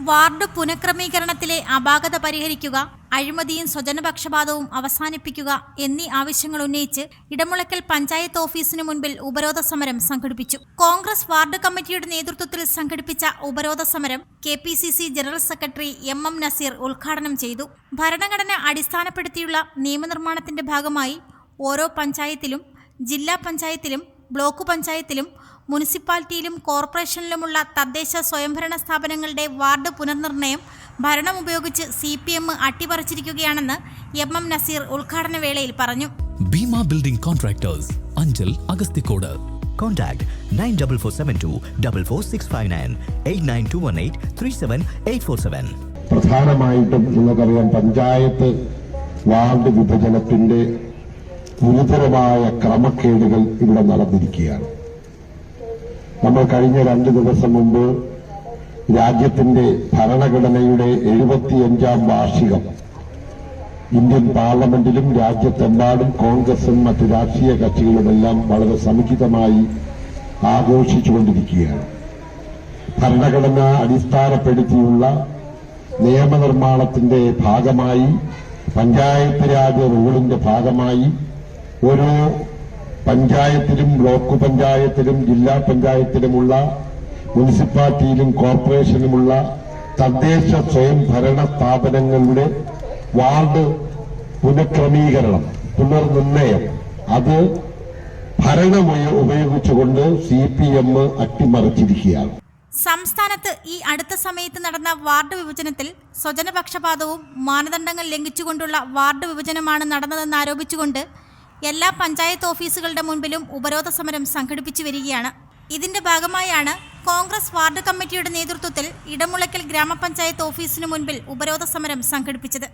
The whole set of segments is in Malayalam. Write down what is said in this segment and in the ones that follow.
വാർഡ് പുനഃക്രമീകരണത്തിലെ അപാകത പരിഹരിക്കുക, അഴിമതിയും സ്വജനപക്ഷപാതവും അവസാനിപ്പിക്കുക എന്നീ ആവശ്യങ്ങൾ ഉന്നയിച്ച് ഇടമുളയ്ക്കൽ പഞ്ചായത്ത് ഓഫീസിനു മുൻപിൽ ഉപരോധ സമരം സംഘടിപ്പിച്ചു. കോൺഗ്രസ് വാർഡ് കമ്മിറ്റിയുടെ നേതൃത്വത്തിൽ സംഘടിപ്പിച്ച ഉപരോധ സമരം KPCC general secretary MM Naseer ഉദ്ഘാടനം ചെയ്തു. ഭരണഘടന അടിസ്ഥാനപ്പെടുത്തിയുള്ള നിയമനിർമ്മാണത്തിന്റെ ഭാഗമായി ഓരോ പഞ്ചായത്തിലും, ജില്ലാ പഞ്ചായത്തിലും, ബ്ലോക്ക് പഞ്ചായത്തിലും, മുനിസിപ്പാലിറ്റിയിലും കോർപ്പറേഷനിലുമുള്ള തദ്ദേശ സ്വയംഭരണ സ്ഥാപനങ്ങളുടെ വാർഡ് പുനർനിർണയം ഭരണം ഉപയോഗിച്ച് CPM അട്ടിമറിച്ചിരിക്കുകയാണെന്ന് MM നസീർ ഉദ്ഘാടന വേളയിൽ പറഞ്ഞു. Bheema building contractors, Anchal, Agasthikode. Contact 94472 44659 89218 37847. പ്രധാനമായിട്ടും നിങ്ങൾക്കറിയാം, പഞ്ചായത്ത് വാർഡ് വിഭജനത്തിന്റെ ഗുരുതരമായ ക്രമക്കേടുകൾ ഇവിടെ നടന്നിരിക്കുകയാണ്. നമ്മൾ കഴിഞ്ഞ 2 ദിവസം മുമ്പ് രാജ്യത്തിന്റെ ഭരണഘടനയുടെ 75ാം വാർഷികം ഇന്ത്യൻ പാർലമെന്റിലും രാജ്യത്തെമ്പാടും കോൺഗ്രസും മറ്റ് രാഷ്ട്രീയ കക്ഷികളുമെല്ലാം വളരെ സമുചിതമായി ആഘോഷിച്ചുകൊണ്ടിരിക്കുകയാണ്. ഭരണഘടന അടിസ്ഥാനപ്പെടുത്തിയുള്ള നിയമനിർമ്മാണത്തിന്റെ ഭാഗമായി, പഞ്ചായത്ത് രാജ് റൂളിന്റെ ഭാഗമായി ഓരോ പഞ്ചായത്തിലും, ബ്ലോക്ക് പഞ്ചായത്തിലും, ജില്ലാ പഞ്ചായത്തിലുമുള്ള, മുനിസിപ്പാലിറ്റിയിലും കോർപ്പറേഷനിലുമുള്ള തദ്ദേശ സ്വയംഭരണ സ്ഥാപനങ്ങളുടെ വാർഡ് പുനഃക്രമീകരണം, പുനർനിർണയം, അത് ഭരണം ഉപയോഗിച്ചുകൊണ്ട് CPM അട്ടിമറിച്ചിരിക്കുകയാണ്. സംസ്ഥാനത്ത് ഈ അടുത്ത സമയത്ത് നടന്ന വാർഡ് വിഭജനത്തിൽ സ്വജനപക്ഷപാതവും മാനദണ്ഡങ്ങൾ ലംഘിച്ചുകൊണ്ടുള്ള വാർഡ് വിഭജനമാണ് നടന്നതെന്ന് ആരോപിച്ചുകൊണ്ട് എല്ലാ പഞ്ചായത്ത് ഓഫീസുകളുടെ മുൻപിലും ഉപരോധ സമരം സംഘടിപ്പിച്ചു വരികയാണ്. ഇതിന്റെ ഭാഗമായാണ് കോൺഗ്രസ് വാർഡ് കമ്മിറ്റിയുടെ നേതൃത്വത്തിൽ ഇടമുളയ്ക്കൽ ഗ്രാമപഞ്ചായത്ത് ഓഫീസിനു മുൻപിൽ ഉപരോധ സമരം സംഘടിപ്പിച്ചത്.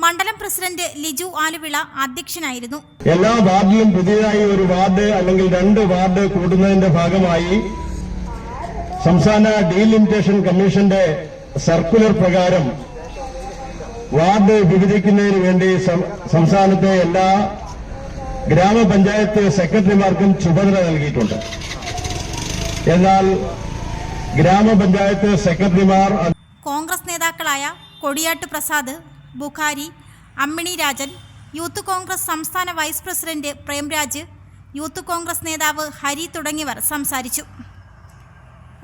മണ്ഡലം പ്രസിഡന്റ് ലിജു ആലുവിള അധ്യക്ഷനായിരുന്നു. എല്ലാ വാർഡിലും പുതിയതായി ഒരു വാർഡ് അല്ലെങ്കിൽ 2 വാർഡ് കൂടുന്നതിന്റെ ഭാഗമായി സംസ്ഥാന ഡീലിമിറ്റേഷൻ കമ്മീഷന്റെ സർക്കുലർ പ്രകാരം വാർഡ് വിഭജിക്കുന്നതിന് വേണ്ടി സംസ്ഥാനത്തെ എല്ലാ ഗ്രാമപഞ്ചായത്ത് സെക്രട്ടറിമാർക്കും ചുമതല നൽകിയിട്ടുണ്ട്. എന്നാൽ ഗ്രാമപഞ്ചായത്ത് സെക്രട്ടറിമാർ കോൺഗ്രസ് നേതാക്കളായ കൊടിയാട്ട് പ്രസാദ്, ബുഖാരി, അമ്മിണി രാജൻ, യൂത്ത് കോൺഗ്രസ് സംസ്ഥാന vice president Premraj, youth Congress നേതാവ് ഹരി തുടങ്ങിയവർ സംസാരിച്ചു.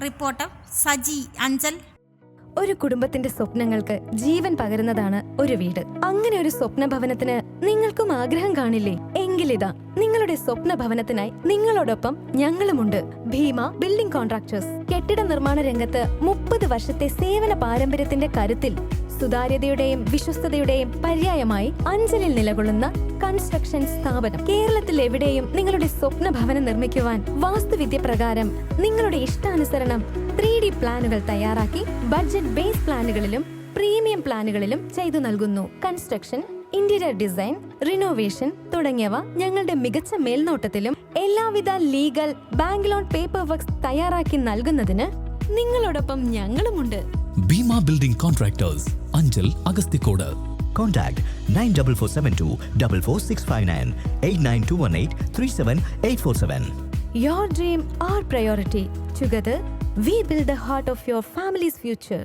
റിപ്പോർട്ടർ സജി, അഞ്ചൽ. ഒരു കുടുംബത്തിന്റെ സ്വപ്നങ്ങൾക്ക് ജീവൻ പകരുന്നതാണ് ഒരു വീട്. അങ്ങനെ ഒരു സ്വപ്ന ഭവനത്തിന് നിങ്ങൾക്കും ആഗ്രഹം കാണില്ലേ? എങ്കിലിതാ നിങ്ങളുടെ സ്വപ്ന ഭവനത്തിനായി നിങ്ങളോടൊപ്പം ഞങ്ങളുമുണ്ട്. Bhima building contractors. കെട്ടിട നിർമ്മാണ രംഗത്ത് 30 വർഷത്തെ സേവന പാരമ്പര്യത്തിന്റെ കരുത്തിൽ സുതാര്യതയുടെയും വിശ്വസ്തയുടെയും പര്യായമായി അഞ്ചലിൽ നിലകൊള്ളുന്ന കൺസ്ട്രക്ഷൻ സ്ഥാപനം. കേരളത്തിൽ എവിടെയും നിങ്ങളുടെ സ്വപ്ന ഭവനം നിർമ്മിക്കുവാൻ വാസ്തുവിദ്യ പ്രകാരം നിങ്ങളുടെ ഇഷ്ടാനുസരണം 3D പ്ലാനുകൾ തയ്യാറാക്കി ബഡ്ജറ്റ് ബേസ് പ്ലാനുകളിലും പ്രീമിയം പ്ലാനുകളിലും ചെയ്തു നൽകുന്നു. കൺസ്ട്രക്ഷൻ, ഇന്റീരിയർ ഡിസൈൻ, റിനോവേഷൻ തുടങ്ങിയവ ഞങ്ങളുടെ മികച്ച മേൽനോട്ടത്തിലും എല്ലാവിധ legal, bank loan, paper works തയ്യാറാക്കി നൽകുന്നതിന് നിങ്ങളോടൊപ്പം ഞങ്ങളുമുണ്ട്. Bhima building contractors, Anchal, Agasthikode. Contact 94472 44659 89218 37847. Your dream, our priority. Together, we build the heart of your family's future.